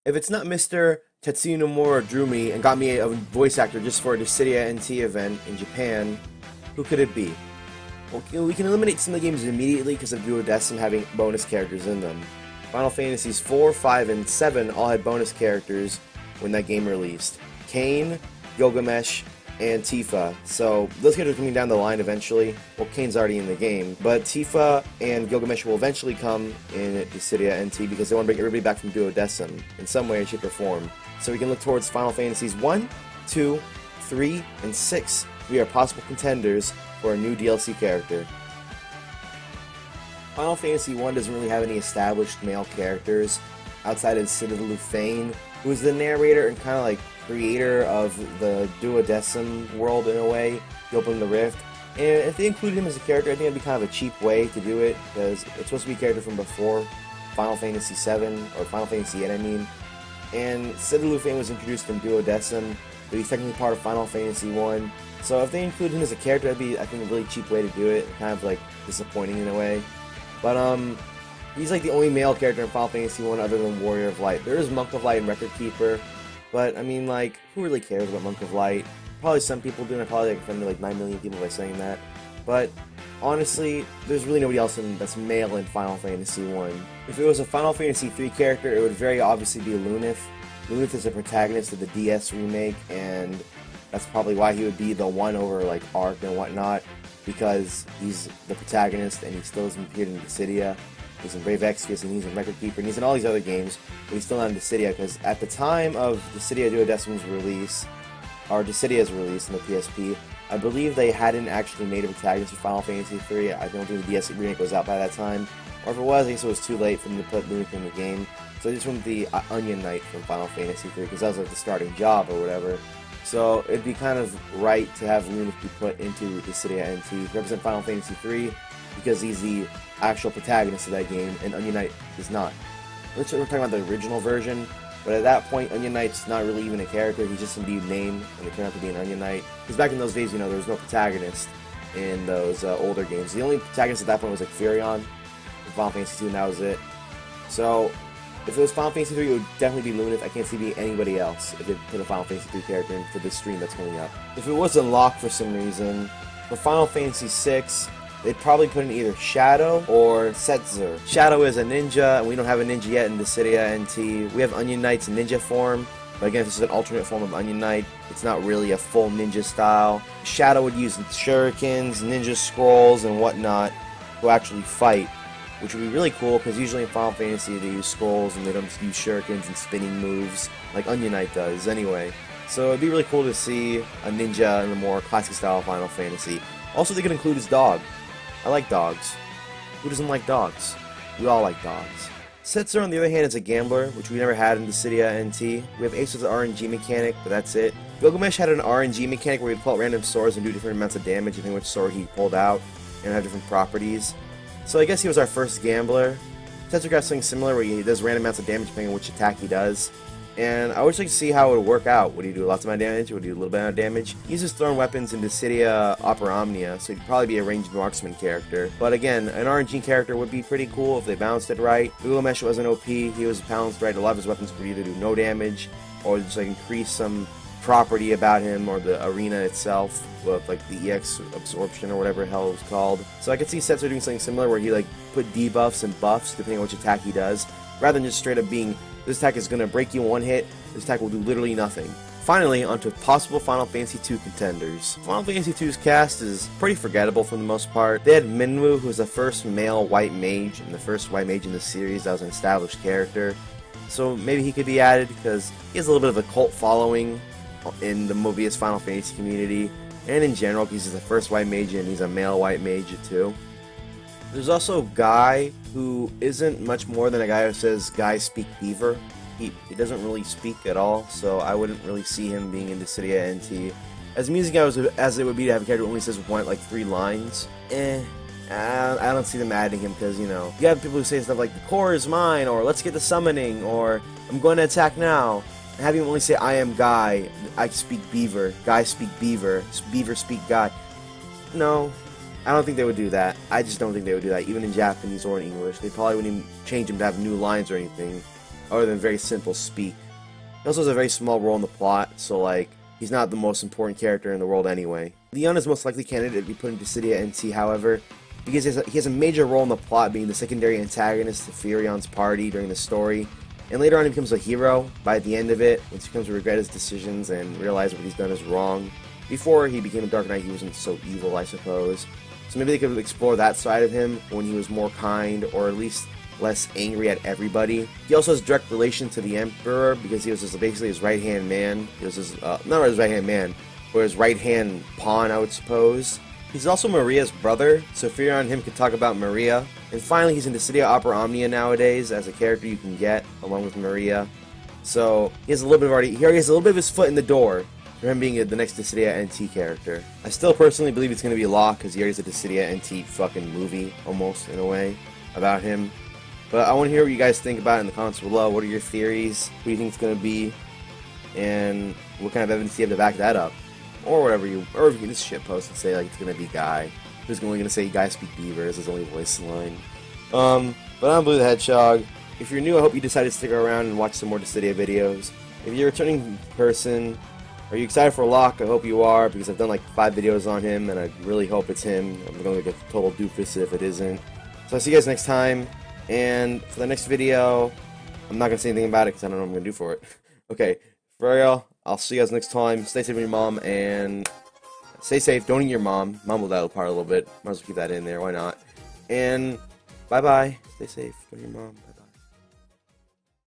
If it's not Mr. Tetsuya Nomura drew me and got me a voice actor just for a Dissidia NT event in Japan, who could it be? Well, we can eliminate some of the games immediately because of Duodecim having bonus characters in them. Final Fantasies 4, 5, and 7 all had bonus characters when that game released. Kain, Gilgamesh, and Tifa. So those characters are coming down the line eventually. Well, Kain's already in the game, but Tifa and Gilgamesh will eventually come in Dissidia NT because they want to bring everybody back from Duodecim in some way, shape, or form. So we can look towards Final Fantasies 1, 2, 3, and 6 to be our possible contenders for a new DLC character. Final Fantasy 1 doesn't really have any established male characters outside of Citadel Lufane, who is the narrator and kind of like creator of the Duodecim world in a way. He opened the Rift. And if they included him as a character, I think it'd be kind of a cheap way to do it, because it's supposed to be a character from before Final Fantasy 7, or Final Fantasy 8, I mean. And Citadel Lufane was introduced in Duodecim, but he's technically part of Final Fantasy 1. So if they include him as a character, that'd be, I think, a really cheap way to do it. Kind of like disappointing in a way. But he's like the only male character in Final Fantasy 1 other than Warrior of Light. There is Monk of Light and Record Keeper, but I mean, like, who really cares about Monk of Light? Probably some people do, and I probably like offended like 9 million people by saying that. But honestly, there's really nobody else that's male in Final Fantasy 1. If it was a Final Fantasy 3 character, it would very obviously be Lunith. Lunith is the protagonist of the DS remake, and that's probably why he would be the one over like Arc and whatnot, because he's the protagonist and he still isn't appeared in Dissidia. He's in Brave Exvius and he's in Record Keeper and he's in all these other games, but he's still not in Dissidia because at the time of Dissidia Duodecim's release, or Dissidia's release in the PSP, I believe they hadn't actually made a protagonist for Final Fantasy 3. I don't think the DS remake was out by that time, or if it was, I guess it was too late for them to put Lunith in the game. So I just went with the Onion Knight from Final Fantasy 3 because that was like the starting job or whatever. So it'd be kind of right to have Lunith be put into Dissidia NT to represent Final Fantasy 3 because he's the actual protagonist of that game, and Onion Knight is not. We're talking about the original version, but at that point, Onion Knight's not really even a character, he's just indeed named, and they turned out to be an Onion Knight. Because back in those days, you know, there was no protagonist in those older games. The only protagonist at that point was like Furion in Final Fantasy 2, and that was it. So if it was Final Fantasy 3, it would definitely be Lunith. I can't see being anybody else if they put a Final Fantasy 3 character in for this stream that's coming up. If it was unlocked for some reason, for Final Fantasy 6, they'd probably put in either Shadow or Setzer. Shadow is a ninja, and we don't have a ninja yet in Dissidia NT. We have Onion Knight's ninja form, but again, this is an alternate form of Onion Knight. It's not really a full ninja style. Shadow would use shurikens, ninja scrolls, and whatnot to actually fight, which would be really cool because usually in Final Fantasy they use scrolls and they don't just use shurikens and spinning moves like Onion Knight does anyway. So it'd be really cool to see a ninja in the more classic style of Final Fantasy. Also, they could include his dog. I like dogs. Who doesn't like dogs? We all like dogs. Setzer, on the other hand, is a gambler, which we never had in Dissidia NT. We have Ace with an RNG mechanic, but that's it. Gilgamesh had an RNG mechanic where he'd pull out random swords and do different amounts of damage depending which sword he pulled out, and have different properties. So I guess he was our first gambler. Setzer got something similar where he does random amounts of damage depending on which attack he does. And I would like to see how it would work out. Would he do lots of damage? Would he do a little bit of damage? He uses thrown weapons in Dissidia Opera Omnia, so he'd probably be a ranged marksman character. But again, an RNG character would be pretty cool if they balanced it right. Gilgamesh wasn't OP, he was balanced right. A lot of his weapons would either do no damage, or just like increase some property about him, or the arena itself, with like the EX absorption or whatever the hell it was called. So I could see Setzer doing something similar where he like put debuffs and buffs depending on which attack he does, rather than just straight up being, this attack is going to break you in one hit, this attack will do literally nothing. Finally, onto possible Final Fantasy 2 contenders. Final Fantasy 2's cast is pretty forgettable for the most part. They had Minwu, who was the first male white mage, and the first white mage in the series that was an established character. So maybe he could be added because he has a little bit of a cult following in the Mobius Final Fantasy community, and in general because he's the first white mage and he's a male white mage too. There's also Guy, who isn't much more than a guy who says "Guys speak beaver." He doesn't really speak at all, so I wouldn't really see him being in Dissidia NT. As amusing as it would be to have a character who only says like 3 lines, I don't see them adding him because, you know, you have people who say stuff like, "The core is mine," or "Let's get the summoning," or "I'm going to attack now." And have him only say, "I am Guy, I speak beaver, Guy speak beaver, beaver speak Guy." No. I don't think they would do that. I just don't think they would do that, even in Japanese or in English. They probably wouldn't even change him to have new lines or anything. other than very simple speak. He also has a very small role in the plot, so like, he's not the most important character in the world anyway. Leon is most likely candidate to be put into Dissidia NT, however, because he has a major role in the plot, being the secondary antagonist to Furion's party during the story, and later on he becomes a hero by the end of it, once he comes to regret his decisions and realize what he's done is wrong. Before he became a Dark Knight, he wasn't so evil, I suppose. So maybe they could explore that side of him when he was more kind, or at least less angry at everybody. He also has direct relation to the Emperor, because he was basically his right-hand man. He was his, not his right-hand man, but his right-hand pawn, I would suppose. He's also Maria's brother, so Furion and him can talk about Maria. And finally, he's in Dissidia Opera Omnia nowadays as a character you can get, along with Maria. So, he has a little bit of he already has a little bit of his foot in the door for him being the next Dissidia NT character. I still personally believe it's going to be Locke, because he already has a Dissidia NT fucking movie, almost, in a way, about him. But I want to hear what you guys think about it in the comments below. What are your theories? Who do you think it's going to be? And what kind of evidence do you have to back that up? Or whatever or if you can just shitpost and say like it's going to be Guy. Who's only going to say Guy speak beavers, his only voice line. But I'm Blue the Hedgehog. If you're new, I hope you decided to stick around and watch some more Dissidia videos. If you're a returning person, are you excited for Locke? I hope you are, because I've done like 5 videos on him, and I really hope it's him. I'm going to get a total doofus if it isn't. So I'll see you guys next time. And for the next video, I'm not going to say anything about it because I don't know what I'm going to do for it. Okay, for real, I'll see you guys next time. Stay safe with your mom, and stay safe. Don't eat your mom. Mumble that part a little bit. Might as well keep that in there. Why not? And bye-bye. Stay safe with your mom.